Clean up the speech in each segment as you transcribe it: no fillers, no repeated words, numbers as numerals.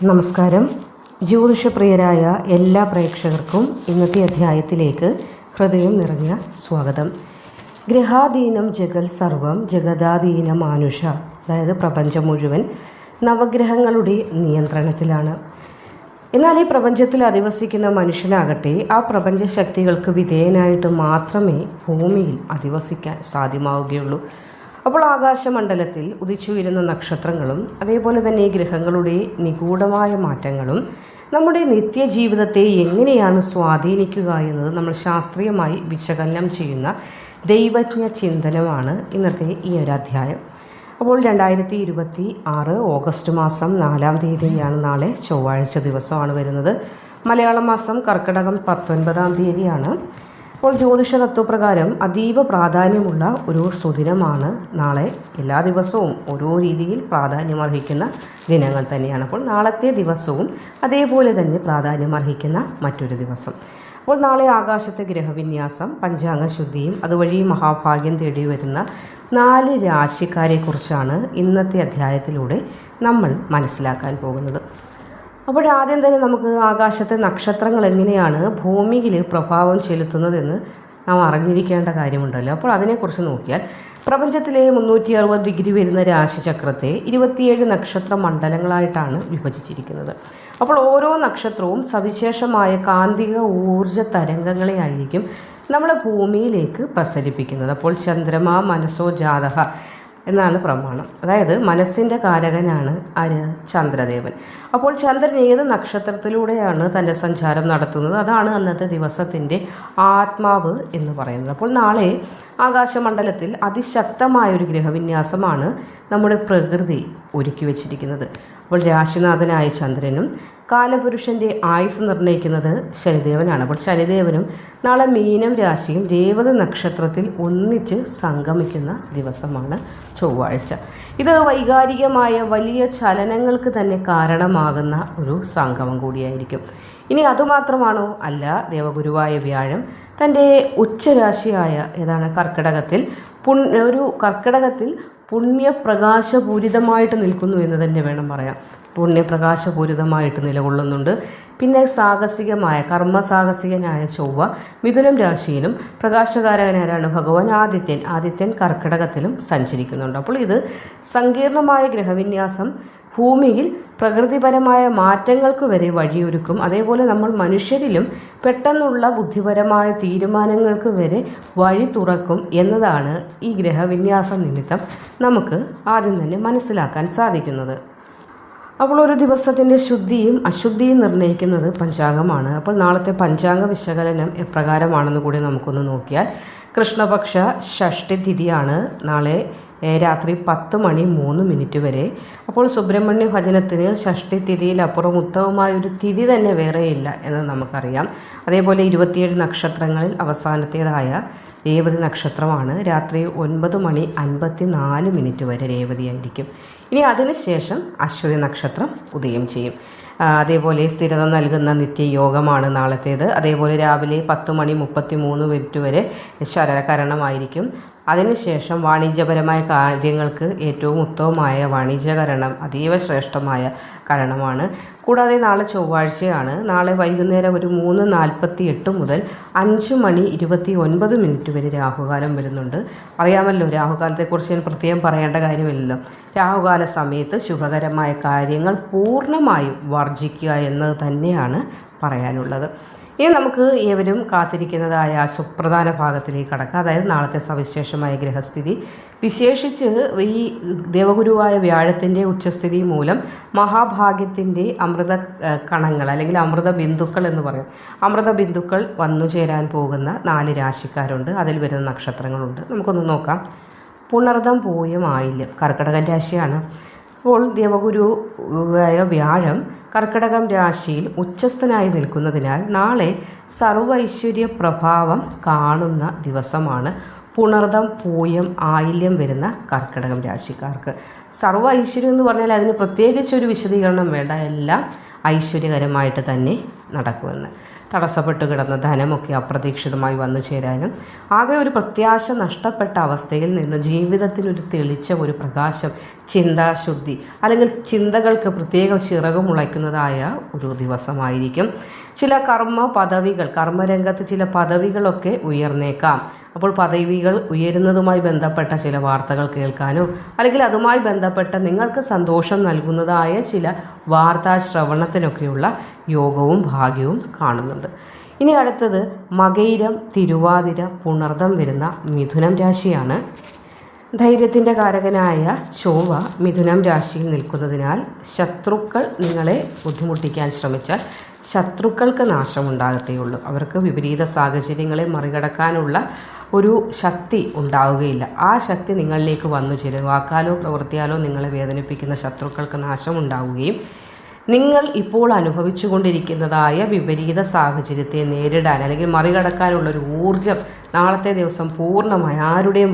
നമസ്കാരം. ജ്യോതിഷപ്രിയരായ എല്ലാ പ്രേക്ഷകർക്കും ഇന്നത്തെ അധ്യായത്തിലേക്ക് ഹൃദയം നിറഞ്ഞ സ്വാഗതം. ഗ്രഹാധീനം ജഗൽ സർവം ജഗദാധീനം മാനുഷ, അതായത് പ്രപഞ്ചം മുഴുവൻ നവഗ്രഹങ്ങളുടെ നിയന്ത്രണത്തിലാണ്. എന്നാൽ ഈ പ്രപഞ്ചത്തിൽ അധിവസിക്കുന്ന മനുഷ്യനാകട്ടെ ആ പ്രപഞ്ചശക്തികൾക്ക് വിധേയനായിട്ട് മാത്രമേ ഭൂമിയിൽ അധിവസിക്കാൻ സാധ്യമാവുകയുള്ളൂ. അപ്പോൾ ആകാശമണ്ഡലത്തിൽ ഉദിച്ചുയരുന്ന നക്ഷത്രങ്ങളും അതേപോലെ തന്നെ ഈ ഗ്രഹങ്ങളുടെ നിഗൂഢമായ മാറ്റങ്ങളും നമ്മുടെ നിത്യജീവിതത്തെ എങ്ങനെയാണ് സ്വാധീനിക്കുക എന്നത് നമ്മൾ ശാസ്ത്രീയമായി വിശകലനം ചെയ്യുന്ന ദൈവജ്ഞ ചിന്തനമാണ് ഇന്നത്തെ ഈ ഒരു അധ്യായം. അപ്പോൾ 2026 ഓഗസ്റ്റ് മാസം 4-ാം തീയതിയാണ് നാളെ ചൊവ്വാഴ്ച ദിവസമാണ് വരുന്നത്. മലയാളം മാസം കർക്കിടകം 19-ാം തീയതിയാണ്. അപ്പോൾ ജ്യോതിഷ തത്വപ്രകാരം അതീവ പ്രാധാന്യമുള്ള ഒരു സുദിനമാണ് നാളെ. എല്ലാ ദിവസവും ഓരോ രീതിയിൽ പ്രാധാന്യമർഹിക്കുന്ന ദിനങ്ങൾ തന്നെയാണ്. അപ്പോൾ നാളത്തെ ദിവസവും അതേപോലെ തന്നെ പ്രാധാന്യമർഹിക്കുന്ന മറ്റൊരു ദിവസം. അപ്പോൾ നാളെ ആകാശത്തെ ഗ്രഹവിന്യാസം, പഞ്ചാംഗ ശുദ്ധിയും അതുവഴി മഹാഭാഗ്യം തേടി വരുന്ന 4 രാശിക്കാരെക്കുറിച്ചാണ് ഇന്നത്തെ അധ്യായത്തിലൂടെ നമ്മൾ മനസ്സിലാക്കാൻ പോകുന്നത്. അപ്പോൾ ആദ്യം തന്നെ നമുക്ക് ആകാശത്തെ നക്ഷത്രങ്ങൾ എങ്ങനെയാണ് ഭൂമിയിൽ പ്രഭാവം ചെലുത്തുന്നതെന്ന് നാം അറിഞ്ഞിരിക്കേണ്ട കാര്യമുണ്ടല്ലോ. അപ്പോൾ അതിനെക്കുറിച്ച് നോക്കിയാൽ പ്രപഞ്ചത്തിലെ 360 ഡിഗ്രി വരുന്ന രാശിചക്രത്തെ 27 നക്ഷത്ര മണ്ഡലങ്ങളായിട്ടാണ് വിഭജിച്ചിരിക്കുന്നത്. അപ്പോൾ ഓരോ നക്ഷത്രവും സവിശേഷമായ കാന്തിക ഊർജ തരംഗങ്ങളെ ആയിരിക്കും നമ്മളെ ഭൂമിയിലേക്ക് പ്രസരിപ്പിക്കുന്നത്. അപ്പോൾ ചന്ദ്രമ മനസ്സോ ജാതക എന്നാണ് പ്രമാണം. അതായത് മനസ്സിൻ്റെ കാരകനാണ് ആര്? ചന്ദ്രദേവൻ. അപ്പോൾ ചന്ദ്രൻ ഏത് നക്ഷത്രത്തിലൂടെയാണ് തൻ്റെ സഞ്ചാരം നടത്തുന്നത് അതാണ് അന്നത്തെ ദിവസത്തിൻ്റെ ആത്മാവ് എന്ന് പറയുന്നത്. അപ്പോൾ നാളെ ആകാശമണ്ഡലത്തിൽ അതിശക്തമായൊരു ഗ്രഹവിന്യാസമാണ് നമ്മുടെ പ്രകൃതി ഒരുക്കി വച്ചിരിക്കുന്നത്. അപ്പോൾ രാശിനാഥനായ ചന്ദ്രനും കാലപുരുഷൻ്റെ ആയുസ് നിർണ്ണയിക്കുന്നത് ശനിദേവനാണ്. അപ്പോൾ ശനിദേവനും നാളെ മീനം രാശിയും രേവതി നക്ഷത്രത്തിൽ ഒന്നിച്ച് സംഗമിക്കുന്ന ദിവസമാണ് ചൊവ്വാഴ്ച. ഇത് വൈകാരികമായ വലിയ ചലനങ്ങൾക്ക് തന്നെ കാരണമാകുന്ന ഒരു സംഗമം കൂടിയായിരിക്കും. ഇനി അതുമാത്രമാണോ? അല്ല. ദേവഗുരുവായ വ്യാഴം തൻ്റെ ഉച്ചരാശിയായ ഏതാണ് കർക്കിടകത്തിൽ പുണ്യപ്രകാശപൂരിതമായിട്ട് നിൽക്കുന്നു എന്ന് തന്നെ വേണം പറയാം. പുണ്യപ്രകാശപൂരിതമായിട്ട് നിലകൊള്ളുന്നുണ്ട്. പിന്നെ കർമ്മസാഹസികനായ ചൊവ്വ മിഥുനം രാശിയിലും പ്രകാശകാരകനാരാണ്? ഭഗവാൻ ആദിത്യൻ കർക്കിടകത്തിലും സഞ്ചരിക്കുന്നുണ്ട്. അപ്പോൾ ഇത് സങ്കീർണമായ ഗ്രഹവിന്യാസം ഭൂമിയിൽ പ്രകൃതിപരമായ മാറ്റങ്ങൾക്ക് വരെ വഴിയൊരുക്കും. അതേപോലെ നമ്മൾ മനുഷ്യരിലും പെട്ടെന്നുള്ള ബുദ്ധിപരമായ തീരുമാനങ്ങൾക്ക് വരെ വഴി തുറക്കും എന്നതാണ് ഈ ഗ്രഹവിന്യാസം നിമിത്തം നമുക്ക് ആദ്യം തന്നെ മനസ്സിലാക്കാൻ സാധിക്കുന്നത്. അപ്പോൾ ഒരു ദിവസത്തിൻ്റെ ശുദ്ധിയും അശുദ്ധിയും നിർണ്ണയിക്കുന്നത് പഞ്ചാംഗമാണ്. അപ്പോൾ നാളത്തെ പഞ്ചാംഗ വിശകലനം എപ്രകാരമാണെന്ന് കൂടി നമുക്കൊന്ന് നോക്കിയാൽ, കൃഷ്ണപക്ഷ ഷഷ്ടി തിഥിയാണ് നാളെ രാത്രി 10:03 വരെ. അപ്പോൾ സുബ്രഹ്മണ്യ ഭജനത്തിന് ഷഷ്ടി തിഥിയിൽ അപ്പുറം ഉത്തമമായൊരു തിഥി തന്നെ വേറെയില്ല എന്ന് നമുക്കറിയാം. അതേപോലെ 27 നക്ഷത്രങ്ങളിൽ അവസാനത്തേതായ രേവതി നക്ഷത്രമാണ്. രാത്രി 9:54 വരെ രേവതിയായിരിക്കും. ഇനി അതിനുശേഷം അശ്വതി നക്ഷത്രം ഉദയം ചെയ്യും. അതേപോലെ സ്ഥിരത നൽകുന്ന നിത്യയോഗമാണ് നാളത്തേത്. അതേപോലെ രാവിലെ 10:33 വരെ ശരകരണമായിരിക്കും. അതിനുശേഷം വാണിജ്യപരമായ കാര്യങ്ങൾക്ക് ഏറ്റവും ഉത്തമമായ വാണിജ്യകരണം അതീവ ശ്രേഷ്ഠമായ കരണമാണ്. കൂടാതെ നാളെ ചൊവ്വാഴ്ചയാണ്. നാളെ വൈകുന്നേരം ഒരു 3:48 മുതൽ 5:29 വരെ രാഹുകാലം വരുന്നുണ്ട്. അറിയാമല്ലോ, രാഹുകാലത്തെക്കുറിച്ച് ഞാൻ പ്രത്യേകം പറയേണ്ട കാര്യമില്ലല്ലോ. രാഹുകാല സമയത്ത് ശുഭകരമായ കാര്യങ്ങൾ പൂർണ്ണമായും വർജിക്കുക എന്നത് തന്നെയാണ് പറയാനുള്ളത്. ഇനി നമുക്ക് ഏവരും കാത്തിരിക്കുന്നതായ സുപ്രധാന ഭാഗത്തിലേക്ക് കടക്കാം. അതായത് നാളത്തെ സവിശേഷമായ ഗ്രഹസ്ഥിതി, വിശേഷിച്ച് ഈ ദേവഗുരുവായ വ്യാഴത്തിൻ്റെ ഉച്ചസ്ഥിതി മൂലം മഹാഭാഗ്യത്തിൻ്റെ അമൃത കണങ്ങൾ അല്ലെങ്കിൽ അമൃത ബിന്ദുക്കൾ എന്ന് പറയും. അമൃത ബിന്ദുക്കൾ വന്നു ചേരാൻ പോകുന്ന 4 രാശിക്കാരുണ്ട്. അതിൽ വരുന്ന നക്ഷത്രങ്ങളുണ്ട്. നമുക്കൊന്ന് നോക്കാം. പുണർദം, പൂയം, ആയില്യം കർക്കിടകൻ രാശിയാണ്. അപ്പോൾ ദേവഗുരുവായ വ്യാഴം കർക്കിടകം രാശിയിൽ ഉച്ചസ്ഥനായി നിൽക്കുന്നതിനാൽ നാളെ സർവൈശ്വര്യ പ്രഭാവം കാണുന്ന ദിവസമാണ് പുണർദം, പൂയം, ആയില്യം വരുന്ന കർക്കിടകം രാശിക്കാർക്ക്. സർവ്വ ഐശ്വര്യം എന്ന് പറഞ്ഞാൽ അതിന് പ്രത്യേകിച്ചൊരു വിശദീകരണം വേണ്ട. എല്ലാം ഐശ്വര്യകരമായിട്ട് തന്നെ നടക്കുമെന്ന്. തടസ്സപ്പെട്ട് കിടന്ന ധനമൊക്കെ അപ്രതീക്ഷിതമായി വന്നു ചേരാനും, ആകെ ഒരു പ്രത്യാശ നഷ്ടപ്പെട്ട അവസ്ഥയിൽ നിന്ന് ജീവിതത്തിനൊരു തെളിച്ചം, ഒരു പ്രകാശം, ചിന്താശുദ്ധി അല്ലെങ്കിൽ ചിന്തകൾക്ക് പ്രത്യേക ചിറക് മുളയ്ക്കുന്നതായ ഒരു ദിവസമായിരിക്കും. ചില കർമ്മരംഗത്ത് ചില പദവികളൊക്കെ ഉയർന്നേക്കാം. അപ്പോൾ പദവികൾ ഉയരുന്നതുമായി ബന്ധപ്പെട്ട ചില വാർത്തകൾ കേൾക്കാനോ അല്ലെങ്കിൽ അതുമായി ബന്ധപ്പെട്ട നിങ്ങൾക്ക് സന്തോഷം നൽകുന്നതായ ചില വാർത്താ ശ്രവണത്തിനൊക്കെയുള്ള യോഗവും ഭാഗ്യവും കാണുന്നുണ്ട്. ഇനി അടുത്തത് മകയിരം, തിരുവാതിര, പുണർദം വരുന്ന മിഥുനം രാശിയാണ്. ധൈര്യത്തിൻ്റെ കാരകനായ ചൊവ്വ മിഥുനം രാശിയിൽ നിൽക്കുന്നതിനാൽ ശത്രുക്കൾ നിങ്ങളെ ബുദ്ധിമുട്ടിക്കാൻ ശ്രമിച്ചാൽ ശത്രുക്കൾക്ക് നാശമുണ്ടാകത്തേയുള്ളൂ. അവർക്ക് വിപരീത സാഹചര്യങ്ങളെ മറികടക്കാനുള്ള ഒരു ശക്തി ഉണ്ടാവുകയില്ല. ആ ശക്തി നിങ്ങളിലേക്ക് വന്നു ചേരും. വാക്കാലോ പ്രവൃത്തിയാലോ നിങ്ങളെ വേദനിപ്പിക്കുന്ന ശത്രുക്കൾക്ക് നാശമുണ്ടാവുകയും നിങ്ങൾ ഇപ്പോൾ അനുഭവിച്ചു കൊണ്ടിരിക്കുന്നതായ വിപരീത സാഹചര്യത്തെ നേരിടാൻ അല്ലെങ്കിൽ മറികടക്കാനുള്ളൊരു ഊർജം നാളത്തെ ദിവസം പൂർണ്ണമായി ആരുടെയും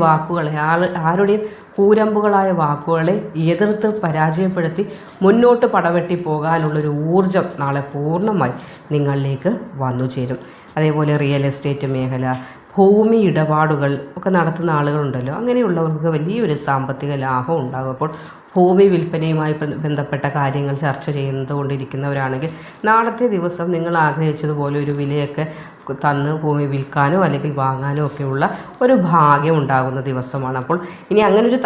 കൂരമ്പുകളായ വാക്കുകളെ എതിർത്ത് പരാജയപ്പെടുത്തി മുന്നോട്ട് പടവെട്ടി പോകാനുള്ളൊരു ഊർജം നാളെ പൂർണ്ണമായി നിങ്ങളിലേക്ക് വന്നു ചേരും. അതേപോലെ റിയൽ എസ്റ്റേറ്റ് മേഖല, ഭൂമി ഇടപാടുകൾ ഒക്കെ നടത്തുന്ന ആളുകളുണ്ടല്ലോ, അങ്ങനെയുള്ളവർക്ക് വലിയൊരു സാമ്പത്തിക ലാഭം ഉണ്ടാകും. അപ്പോൾ ഭൂമി വിൽപ്പനയുമായി ബന്ധപ്പെട്ട കാര്യങ്ങൾ ചർച്ച കൊണ്ടിരിക്കുന്നവരാണെങ്കിൽ നാളത്തെ ദിവസം നിങ്ങൾ ആഗ്രഹിച്ചതുപോലെ ഒരു വിലയൊക്കെ തന്ന് ഭൂമി വിൽക്കാനോ അല്ലെങ്കിൽ വാങ്ങാനോ ഒക്കെയുള്ള ഒരു ഭാഗ്യം ഉണ്ടാകുന്ന ദിവസമാണ്. അപ്പോൾ ഇനി അങ്ങനെ ഒരു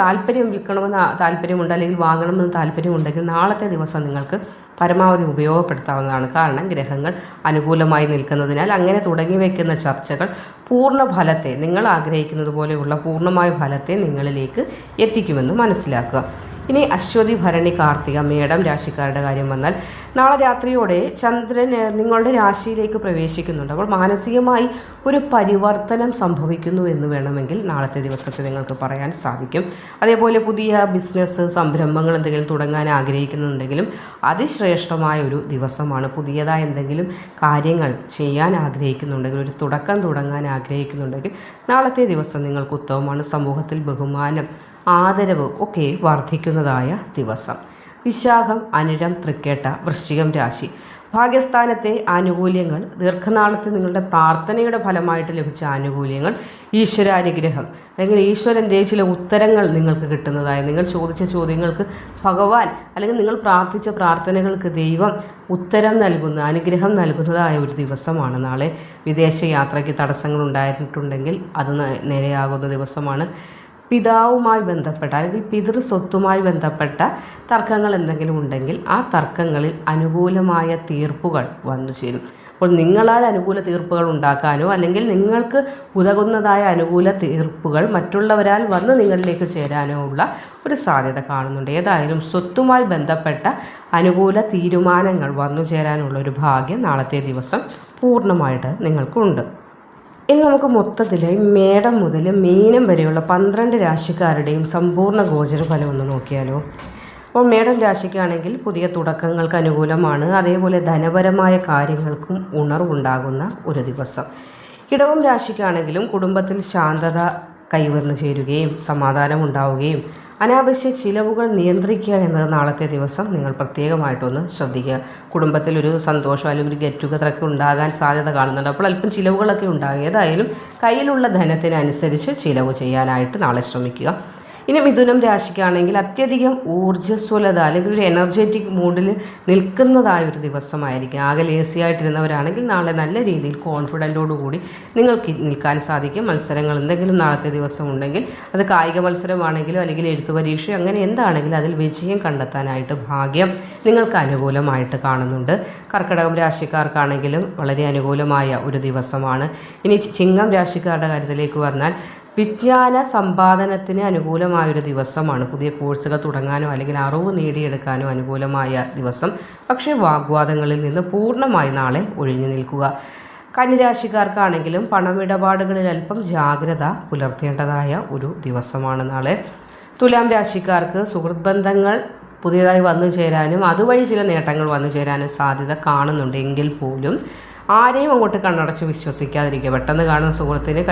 വിൽക്കണമെന്ന് താല്പര്യമുണ്ട് അല്ലെങ്കിൽ വാങ്ങണമെന്ന് താല്പര്യമുണ്ടെങ്കിൽ നാളത്തെ ദിവസം നിങ്ങൾക്ക് പരമാവധി ഉപയോഗപ്പെടുത്താവുന്നതാണ്. കാരണം ഗ്രഹങ്ങൾ അനുകൂലമായി നിൽക്കുന്നതിനാൽ അങ്ങനെ തുടങ്ങി വയ്ക്കുന്ന ചർച്ചകൾ പൂർണ്ണ ഫലത്തെ, നിങ്ങൾ ആഗ്രഹിക്കുന്നത് പോലെയുള്ള പൂർണ്ണമായ ഫലത്തെ നിങ്ങളിലേക്ക് എത്തിക്കുമെന്ന് മനസ്സിലാക്കുക. ഇനി അശ്വതി, ഭരണി, കാർത്തിക, മേടം രാശിക്കാരുടെ കാര്യം വന്നാൽ നാളെ രാത്രിയോടെ ചന്ദ്രൻ നിങ്ങളുടെ രാശിയിലേക്ക് പ്രവേശിക്കുന്നുണ്ട്. അപ്പോൾ മാനസികമായി ഒരു പരിവർത്തനം സംഭവിക്കുന്നു എന്ന് വേണമെങ്കിൽ നാളത്തെ ദിവസത്തെ നിങ്ങൾക്ക് പറയാൻ സാധിക്കും. അതേപോലെ പുതിയ ബിസിനസ് സംരംഭങ്ങൾ എന്തെങ്കിലും തുടങ്ങാൻ ആഗ്രഹിക്കുന്നുണ്ടെങ്കിലും അതിശ്രേഷ്ഠമായ ഒരു ദിവസമാണ്. പുതിയതായ എന്തെങ്കിലും കാര്യങ്ങൾ ചെയ്യാൻ ആഗ്രഹിക്കുന്നുണ്ടെങ്കിൽ, ഒരു തുടക്കം തുടങ്ങാൻ ആഗ്രഹിക്കുന്നുണ്ടെങ്കിൽ നാളത്തെ ദിവസം നിങ്ങൾക്ക് ഉത്തമമാണ്. സമൂഹത്തിൽ ബഹുമാനം, ആദരവ് ഒക്കെ വർദ്ധിക്കുന്നതായ ദിവസം. വിശാഖം, അനിഴം, തൃക്കേട്ട, വൃശ്ചികം രാശി. ഭാഗ്യസ്ഥാനത്തെ ആനുകൂല്യങ്ങൾ, ദീർഘനാളത്തെ നിങ്ങളുടെ പ്രാർത്ഥനയുടെ ഫലമായിട്ട് ലഭിച്ച ആനുകൂല്യങ്ങൾ, ഈശ്വരാനുഗ്രഹം അല്ലെങ്കിൽ ഈശ്വരൻ്റെ ചില ഉത്തരങ്ങൾ നിങ്ങൾക്ക് കിട്ടുന്നതായ, നിങ്ങൾ ചോദിച്ച ചോദ്യങ്ങൾക്ക് ഭഗവാൻ അല്ലെങ്കിൽ നിങ്ങൾ പ്രാർത്ഥിച്ച പ്രാർത്ഥനകൾക്ക് ദൈവം ഉത്തരം നൽകുന്ന, അനുഗ്രഹം നൽകുന്നതായ ഒരു ദിവസമാണ് നാളെ. വിദേശ യാത്രയ്ക്ക് തടസ്സങ്ങൾ ഉണ്ടായിട്ടുണ്ടെങ്കിൽ അത് നേരെയാകുന്ന ദിവസമാണ്. പിതാവുമായി ബന്ധപ്പെട്ട അല്ലെങ്കിൽ പിതൃസ്വത്തുമായി ബന്ധപ്പെട്ട തർക്കങ്ങൾ എന്തെങ്കിലും ഉണ്ടെങ്കിൽ ആ തർക്കങ്ങളിൽ അനുകൂലമായ തീർപ്പുകൾ വന്നു ചേരും. അപ്പോൾ നിങ്ങളാൽ അനുകൂല തീർപ്പുകൾ ഉണ്ടാക്കാനോ അല്ലെങ്കിൽ നിങ്ങൾക്ക് ഉതകുന്നതായ അനുകൂല തീർപ്പുകൾ മറ്റുള്ളവരാൽ വന്ന് നിങ്ങളിലേക്ക് ചേരാനോ ഉള്ള ഒരു സാധ്യത കാണുന്നുണ്ട്. ഏതായാലും സ്വത്തുമായി ബന്ധപ്പെട്ട അനുകൂല തീരുമാനങ്ങൾ വന്നു ചേരാനുള്ള ഒരു ഭാഗ്യം നാളത്തെ ദിവസം പൂർണ്ണമായിട്ട് നിങ്ങൾക്കുണ്ട്. ഇനി നമുക്ക് മൊത്തത്തിൽ മേടം മുതൽ മീനം വരെയുള്ള 12 രാശിക്കാരുടെയും സമ്പൂർണ്ണ ഗോചരഫലം ഒന്ന് നോക്കിയാലോ. അപ്പോൾ മേടം രാശിക്കാണെങ്കിൽ പുതിയ തുടക്കങ്ങൾക്ക് അനുകൂലമാണ്. അതേപോലെ ധനപരമായ കാര്യങ്ങൾക്കും ഉണർവുണ്ടാകുന്ന ഒരു ദിവസം. ഇടവം രാശിക്കാണെങ്കിലും കുടുംബത്തിൽ ശാന്തത കൈവന്നു ചേരുകയും സമാധാനം ഉണ്ടാവുകയും അനാവശ്യ ചിലവുകൾ നിയന്ത്രിക്കുക എന്നത് നാളത്തെ ദിവസം നിങ്ങൾ പ്രത്യേകമായിട്ടൊന്ന് ശ്രദ്ധിക്കുക. കുടുംബത്തിൽ ഒരു സന്തോഷം അല്ലെങ്കിൽ ഒരു ഗെറ്റ് ടുഗദറൊക്കെ ഉണ്ടാകാൻ സാധ്യത കാണുന്നുണ്ട്. അപ്പോൾ അല്പം ചിലവുകളൊക്കെ ഉണ്ടാകും. ഏതായാലും കയ്യിലുള്ള ധനത്തിനനുസരിച്ച് ചിലവ് ചെയ്യാനായിട്ട് നാളെ ശ്രമിക്കുക. ഇനി മിഥുനം രാശിക്കാണെങ്കിൽ അത്യധികം ഊർജ്ജസ്വലത അല്ലെങ്കിൽ ഒരു എനർജറ്റിക് മൂഡിൽ നിൽക്കുന്നതായ ഒരു ദിവസമായിരിക്കും. ആകെ ലേസിയായിട്ടിരുന്നവരാണെങ്കിൽ നാളെ നല്ല രീതിയിൽ കോൺഫിഡൻറ്റോടുകൂടി നിങ്ങൾക്ക് നിൽക്കാൻ സാധിക്കും. മത്സരങ്ങൾ എന്തെങ്കിലും നാളത്തെ ദിവസം ഉണ്ടെങ്കിൽ അത് കായിക മത്സരമാണെങ്കിലും അല്ലെങ്കിൽ എഴുത്തു പരീക്ഷ അങ്ങനെ എന്താണെങ്കിലും അതിൽ വിജയം കണ്ടെത്താനായിട്ട് ഭാഗ്യം നിങ്ങൾക്ക് അനുകൂലമായിട്ട് കാണുന്നുണ്ട്. കർക്കിടകം രാശിക്കാർക്കാണെങ്കിലും വളരെ അനുകൂലമായ ഒരു ദിവസമാണ്. ഇനി ചിങ്ങം രാശിക്കാരുടെ കാര്യത്തിലേക്ക് വന്നാൽ വിജ്ഞാന സമ്പാദനത്തിന് അനുകൂലമായൊരു ദിവസമാണ്. പുതിയ കോഴ്സുകൾ തുടങ്ങാനോ അല്ലെങ്കിൽ അറിവ് നേടിയെടുക്കാനോ അനുകൂലമായ ദിവസം. പക്ഷേ വാഗ്വാദങ്ങളിൽ നിന്ന് പൂർണ്ണമായി നാളെ ഒഴിഞ്ഞു നിൽക്കുക. കന്നിരാശിക്കാർക്കാണെങ്കിലും പണമിടപാടുകളിൽ അല്പം ജാഗ്രത പുലർത്തേണ്ടതായ ഒരു ദിവസമാണ് നാളെ. തുലാം രാശിക്കാർക്ക് സുഹൃത്ത് ബന്ധങ്ങൾ പുതിയതായി വന്നു ചേരാനും അതുവഴി ചില നേട്ടങ്ങൾ വന്നു ചേരാനും സാധ്യത കാണുന്നുണ്ട്. എങ്കിൽ പോലും ആരെയും അങ്ങോട്ട് കണ്ണടച്ച് വിശ്വസിക്കാതിരിക്കുക. പെട്ടെന്ന് കാണുന്ന സുഹൃത്തിന്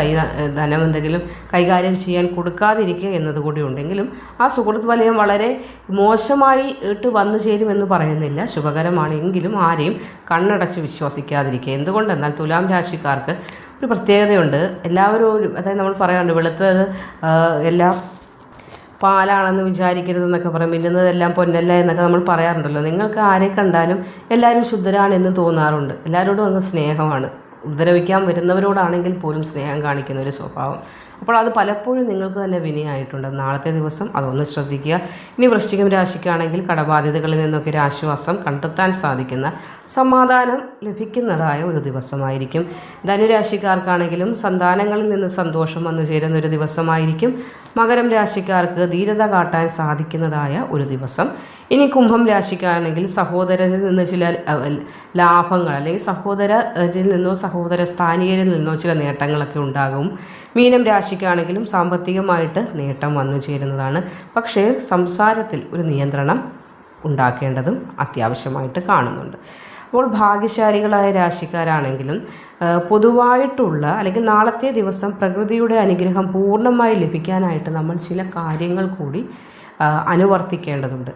ധനം എന്തെങ്കിലും കൈകാര്യം ചെയ്യാൻ കൊടുക്കാതിരിക്കുക എന്നതുകൂടി ഉണ്ടെങ്കിലും ആ സുഹൃത്ത് വലയം വളരെ മോശമായി ഇട്ട് വന്നു ചേരുമെന്ന് പറയുന്നില്ല, ശുഭകരമാണെങ്കിലും ആരെയും കണ്ണടച്ച് വിശ്വസിക്കാതിരിക്കുക. എന്തുകൊണ്ടെന്നാൽ തുലാം രാശിക്കാർക്ക് ഒരു പ്രത്യേകതയുണ്ട്. എല്ലാവരും, അതായത് നമ്മൾ പറയാറുണ്ട് വെളുത്തത് എല്ലാം പാലാണെന്ന് വിചാരിക്കരുതെന്നൊക്കെ പറയും, മിന്നുന്നതെല്ലാം പൊന്നല്ല എന്നൊക്കെ നമ്മൾ പറയാറുണ്ടല്ലോ. നിങ്ങൾക്ക് ആരെ കണ്ടാലും എല്ലാവരും ശുദ്ധരാണെന്ന് തോന്നാറുണ്ട്. എല്ലാവരോടും അങ്ങ് സ്നേഹമാണ്. ഉപദ്രവിക്കാൻ വരുന്നവരോടാണെങ്കിൽ പോലും സ്നേഹം കാണിക്കുന്ന ഒരു സ്വഭാവം. അപ്പോൾ അത് പലപ്പോഴും നിങ്ങൾക്ക് തന്നെ വിനയായിട്ടുണ്ട്. നാളത്തെ ദിവസം അതൊന്ന് ശ്രദ്ധിക്കുക. ഇനി വൃശ്ചികം രാശിക്കാണെങ്കിൽ കടബാധ്യതകളിൽ നിന്നൊക്കെ ഒരു ആശ്വാസം കണ്ടെത്താൻ സാധിക്കുന്ന, സമാധാനം ലഭിക്കുന്നതായ ഒരു ദിവസമായിരിക്കും. ധനുരാശിക്കാർക്കാണെങ്കിലും സന്താനങ്ങളിൽ നിന്ന് സന്തോഷം വന്നു ചേരുന്ന ഒരു ദിവസമായിരിക്കും. മകരം രാശിക്കാർക്ക് ധീരത കാട്ടാൻ സാധിക്കുന്നതായ ഒരു ദിവസം. ഇനി കുംഭം രാശിക്കാണെങ്കിൽ സഹോദരരിൽ നിന്ന് ചില ലാഭങ്ങൾ, അല്ലെങ്കിൽ സഹോദരരിൽ നിന്നോ സഹോദര സ്ഥാനീയരിൽ നിന്നോ ചില നേട്ടങ്ങളൊക്കെ ഉണ്ടാകും. മീനം രാശിക്കാണെങ്കിലും സാമ്പത്തികമായിട്ട് നേട്ടം വന്നു ചേരുന്നതാണ്. പക്ഷേ സംസാരത്തിൽ ഒരു നിയന്ത്രണം ഉണ്ടാക്കേണ്ടതും അത്യാവശ്യമായിട്ട് കാണുന്നുണ്ട്. അപ്പോൾ ഭാഗ്യശാലികളായ രാശിക്കാരാണെങ്കിലും പൊതുവായിട്ടുള്ള, അല്ലെങ്കിൽ നാളത്തെ ദിവസം പ്രകൃതിയുടെ അനുഗ്രഹം പൂർണ്ണമായി ലഭിക്കാനായിട്ട് നമ്മൾ ചില കാര്യങ്ങൾ കൂടി അനുവർത്തിക്കേണ്ടതുണ്ട്,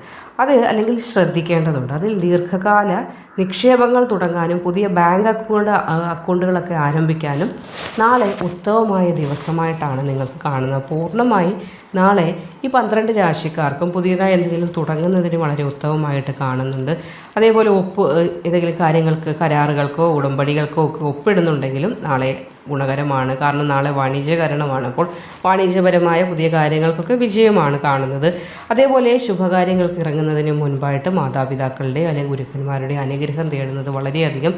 അല്ലെങ്കിൽ ശ്രദ്ധിക്കേണ്ടതുണ്ട്. അതിൽ ദീർഘകാല നിക്ഷേപങ്ങൾ തുടങ്ങാനും പുതിയ ബാങ്ക് അക്കൗണ്ടുകളൊക്കെ ആരംഭിക്കാനും നാളെ ഉത്തമമായ ദിവസമായിട്ടാണ് നിങ്ങൾക്ക് കാണുന്നത്. പൂർണ്ണമായി നാളെ ഈ 12 രാശിക്കാർക്കും പുതിയതായി എന്തെങ്കിലും തുടങ്ങുന്നതിന് വളരെ ഉത്തമമായിട്ട് കാണുന്നുണ്ട്. അതേപോലെ ഏതെങ്കിലും കാര്യങ്ങൾക്ക്, കരാറുകൾക്കോ ഉടമ്പടികൾക്കോ ഒക്കെ ഒപ്പിടുന്നുണ്ടെങ്കിലും നാളെ ഗുണകരമാണ്. കാരണം നാളെ വാണിജ്യകരണമാണ്. അപ്പോൾ വാണിജ്യപരമായ പുതിയ കാര്യങ്ങൾക്കൊക്കെ വിജയമാണ് കാണുന്നത്. അതേപോലെ ശുഭകാര്യങ്ങൾക്ക് ഇറങ്ങുന്നതിന് മുൻപായിട്ട് മാതാപിതാക്കളുടെ അല്ലെങ്കിൽ ഗുരുക്കന്മാരുടെ അനുഗ്രഹം തേടുന്നത് വളരെയധികം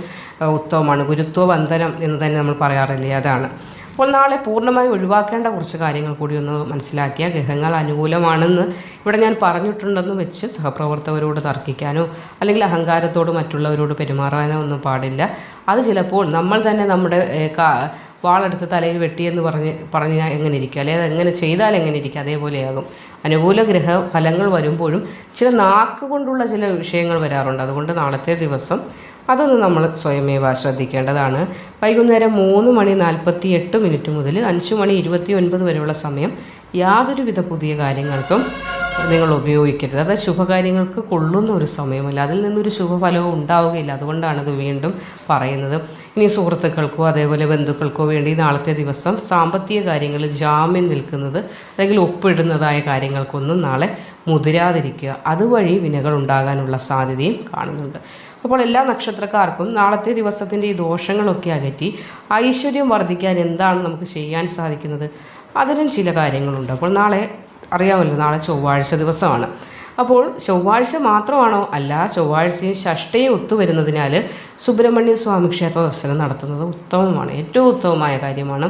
ഉത്തമമാണ്. ഗുരുത്വ വന്ദനം എന്ന് തന്നെ നമ്മൾ പറയാറില്ലേ, അതാണ്. അപ്പോൾ നാളെ പൂർണ്ണമായി ഒഴിവാക്കേണ്ട കുറച്ച് കാര്യങ്ങൾ കൂടി ഒന്ന് മനസ്സിലാക്കിയ, ഗ്രഹങ്ങൾ അനുകൂലമാണെന്ന് ഇവിടെ ഞാൻ പറഞ്ഞിട്ടുണ്ടെന്ന് വെച്ച് സഹപ്രവർത്തകരോട് തർക്കിക്കാനോ അല്ലെങ്കിൽ അഹങ്കാരത്തോട് മറ്റുള്ളവരോട് പെരുമാറാനോ ഒന്നും പാടില്ല. അത് ചിലപ്പോൾ നമ്മൾ തന്നെ നമ്മുടെ വാളെടുത്ത് തലയിൽ വെട്ടിയെന്ന് പറഞ്ഞാൽ എങ്ങനെ ഇരിക്കുക, അല്ലെങ്കിൽ എങ്ങനെ ചെയ്താൽ എങ്ങനെ ഇരിക്കുക, അതേപോലെയാകും. അനുകൂല ഗ്രഹ ഫലങ്ങൾ വരുമ്പോഴും ചില നാക്കുകൊണ്ടുള്ള ചില വിഷയങ്ങൾ വരാറുണ്ട്. അതുകൊണ്ട് നാളത്തെ ദിവസം അതൊന്ന് നമ്മൾ സ്വയമേവ ശ്രദ്ധിക്കേണ്ടതാണ്. വൈകുന്നേരം 3:48 മുതൽ 5:29 വരെയുള്ള സമയം യാതൊരുവിധ പുതിയ കാര്യങ്ങൾക്കും നിങ്ങൾ ഉപയോഗിക്കരുത്. അത് ശുഭകാര്യങ്ങൾക്ക് കൊള്ളുന്ന ഒരു സമയമല്ല, അതിൽ നിന്നൊരു ശുഭഫലവും ഉണ്ടാവുകയില്ല. അതുകൊണ്ടാണ് ഇത് വീണ്ടും പറയുന്നത്. ഇനി സുഹൃത്തുക്കൾക്കോ അതേപോലെ ബന്ധുക്കൾക്കോ വേണ്ടി നാളത്തെ ദിവസം സാമ്പത്തിക കാര്യങ്ങളിൽ ജാമ്യം നിൽക്കുന്നത് അല്ലെങ്കിൽ ഒപ്പിടുന്നതായ കാര്യങ്ങൾക്കൊന്നും നാളെ മുതിരാതിരിക്കുക. അതുവഴി വിനകൾ ഉണ്ടാകാനുള്ള സാധ്യതയും കാണുന്നുണ്ട്. അപ്പോൾ എല്ലാ നക്ഷത്രക്കാർക്കും നാളത്തെ ദിവസത്തിൻ്റെ ഈ ദോഷങ്ങളൊക്കെ അകറ്റി ഐശ്വര്യം വർദ്ധിക്കാൻ എന്താണ് നമുക്ക് ചെയ്യാൻ സാധിക്കുന്നത്? അതിനും ചില കാര്യങ്ങളുണ്ട്. അപ്പോൾ നാളെ അറിയാമല്ലോ, നാളെ ചൊവ്വാഴ്ച ദിവസമാണ്. അപ്പോൾ ചൊവ്വാഴ്ച മാത്രമാണോ? അല്ല, ചൊവ്വാഴ്ചയും ഷഷ്ഠയും ഒത്തുവരുന്നതിനാൽ സുബ്രഹ്മണ്യ സ്വാമി ക്ഷേത്ര ദർശനം നടത്തുന്നത് ഉത്തമമാണ്, ഏറ്റവും ഉത്തമമായ കാര്യമാണ്.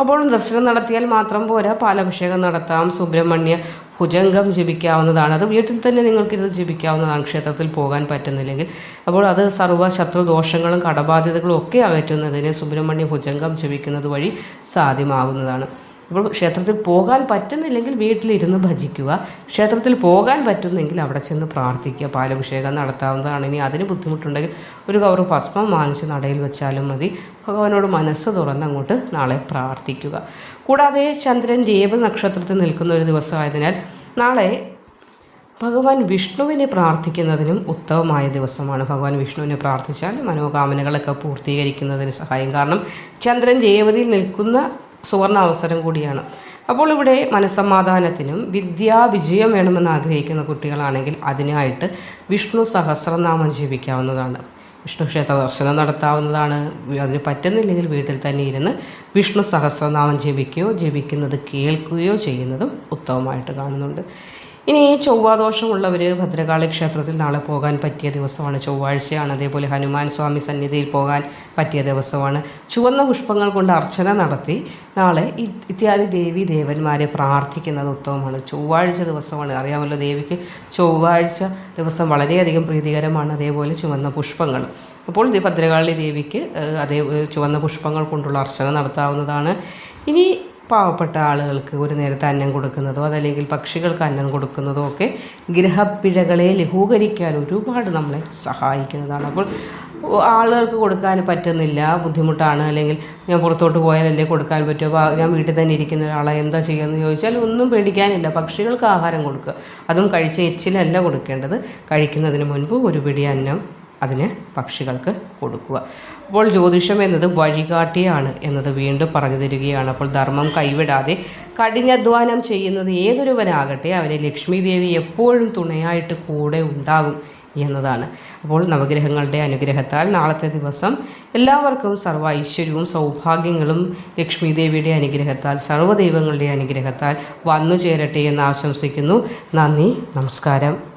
അപ്പോൾ ദർശനം നടത്തിയാൽ മാത്രം പോരാ, പാലഭിഷേകം നടത്താം, സുബ്രഹ്മണ്യ ഭുജംഗം ജപിക്കാവുന്നതാണ്. അത് വീട്ടിൽ തന്നെ നിങ്ങൾക്കിത് ജപിക്കാവുന്നതാണ്, ക്ഷേത്രത്തിൽ പോകാൻ പറ്റുന്നില്ലെങ്കിൽ. അപ്പോൾ അത് സർവ്വ ശത്രു ദോഷങ്ങളും കടബാധ്യതകളും ഒക്കെ അകറ്റുന്നതിന് സുബ്രഹ്മണ്യ ഭുജംഗം ജപിക്കുന്നത് വഴി സാധ്യമാകുന്നതാണ്. അപ്പോൾ ക്ഷേത്രത്തിൽ പോകാൻ പറ്റുന്നില്ലെങ്കിൽ വീട്ടിലിരുന്ന് ഭജിക്കുക, ക്ഷേത്രത്തിൽ പോകാൻ പറ്റുന്നെങ്കിൽ അവിടെ ചെന്ന് പ്രാർത്ഥിക്കുക, പാലഭിഷേകം നടത്താവുന്നതാണ്. ഇനി അതിന് ബുദ്ധിമുട്ടുണ്ടെങ്കിൽ ഒരു കവറ് ഭസ്മം വാങ്ങിച്ച് നടയിൽ വെച്ചാലും മതി. ഭഗവാനോട് മനസ്സ് തുറന്ന് അങ്ങോട്ട് നാളെ പ്രാർത്ഥിക്കുക. കൂടാതെ ചന്ദ്രൻ രേവതി നക്ഷത്രത്തിൽ നിൽക്കുന്ന ഒരു ദിവസമായതിനാൽ നാളെ ഭഗവാൻ വിഷ്ണുവിനെ പ്രാർത്ഥിക്കുന്നതിനും ഉത്തമമായ ദിവസമാണ്. ഭഗവാൻ വിഷ്ണുവിനെ പ്രാർത്ഥിച്ചാൽ മനോകാമനകളൊക്കെ പൂർത്തീകരിക്കുന്നതിന് സഹായം. കാരണം ചന്ദ്രൻ രേവതിയിൽ നിൽക്കുന്ന സുവർണ അവസരം കൂടിയാണ്. അപ്പോൾ ഇവിടെ മനസ്സമാധാനത്തിനും വിദ്യാവിജയം വേണമെന്ന് ആഗ്രഹിക്കുന്ന കുട്ടികളാണെങ്കിൽ അതിനായിട്ട് വിഷ്ണു സഹസ്രനാമം ജപിക്കാവുന്നതാണ്. വിഷ്ണു ക്ഷേത്ര ദർശനം നടത്താവുന്നതാണ്. അതിന് പറ്റുന്നില്ലെങ്കിൽ വീട്ടിൽ തന്നെ ഇരുന്ന് വിഷ്ണു സഹസ്രനാമം ജപിക്കുന്നത് കേൾക്കുകയോ ചെയ്യുന്നതും ഉത്തമമായിട്ട് കാണുന്നുണ്ട്. ഇനി ചൊവ്വാദോഷമുള്ളവർ ഭദ്രകാളി ക്ഷേത്രത്തിൽ നാളെ പോകാൻ പറ്റിയ ദിവസമാണ്, ചൊവ്വാഴ്ചയാണ്. അതേപോലെ ഹനുമാൻ സ്വാമി സന്നിധിയിൽ പോകാൻ പറ്റിയ ദിവസമാണ്. ചുവന്ന പുഷ്പങ്ങൾ കൊണ്ട് അർച്ചന നടത്തി നാളെ ഇത്യാദി ദേവി ദേവന്മാരെ പ്രാർത്ഥിക്കുന്നത് ഉത്തമമാണ്. ചൊവ്വാഴ്ച ദിവസമാണ്, അറിയാമല്ലോ, ദേവിക്ക് ചൊവ്വാഴ്ച ദിവസം വളരെയധികം പ്രീതികരമാണ്. അതേപോലെ ചുവന്ന പുഷ്പങ്ങൾ. അപ്പോൾ ഭദ്രകാളി ദേവിക്ക് ചുവന്ന പുഷ്പങ്ങൾ കൊണ്ടുള്ള അർച്ചന നടത്താവുന്നതാണ്. ഇനി പാവപ്പെട്ട ആളുകൾക്ക് ഒരു നേരത്തെ അന്നം കൊടുക്കുന്നതോ അതല്ലെങ്കിൽ പക്ഷികൾക്ക് അന്നം കൊടുക്കുന്നതോ ഒക്കെ ഗ്രഹപ്പിഴകളെ ലഘൂകരിക്കാൻ ഒരുപാട് നമ്മളെ സഹായിക്കുന്നതാണ്. അപ്പോൾ ആളുകൾക്ക് കൊടുക്കാൻ പറ്റുന്നില്ല, ബുദ്ധിമുട്ടാണ്, അല്ലെങ്കിൽ ഞാൻ പുറത്തോട്ട് പോയാലല്ലേ കൊടുക്കാൻ പറ്റുമോ, ഞാൻ വീട്ടിൽ തന്നെ ഇരിക്കുന്ന ഒരാളെ എന്താ ചെയ്യുമെന്ന് ചോദിച്ചാൽ ഒന്നും പേടിക്കാനില്ല. പക്ഷികൾക്ക് ആഹാരം കൊടുക്കുക, അതും കഴിച്ച എച്ചിലല്ല കൊടുക്കേണ്ടത്. കഴിക്കുന്നതിന് മുൻപ് ഒരു പിടി അന്നം അതിന് പക്ഷികൾക്ക് കൊടുക്കുക. അപ്പോൾ ജ്യോതിഷം എന്നത് വഴികാട്ടിയാണ് എന്നത് വീണ്ടും പറഞ്ഞു തരികയാണ്. അപ്പോൾ ധർമ്മം കൈവിടാതെ കഠിനാധ്വാനം ചെയ്യുന്നത് ഏതൊരുവനാകട്ടെ അവനെ ലക്ഷ്മി ദേവി എപ്പോഴും തുണയായിട്ട് കൂടെ ഉണ്ടാകും എന്നതാണ്. അപ്പോൾ നവഗ്രഹങ്ങളുടെ അനുഗ്രഹത്താൽ നാളത്തെ ദിവസം എല്ലാവർക്കും സർവ്വ ഐശ്വര്യവും സൗഭാഗ്യങ്ങളും ലക്ഷ്മി ദേവിയുടെ അനുഗ്രഹത്താൽ സർവ്വദൈവങ്ങളുടെ അനുഗ്രഹത്താൽ വന്നു ചേരട്ടെ എന്ന് ആശംസിക്കുന്നു. നന്ദി, നമസ്കാരം.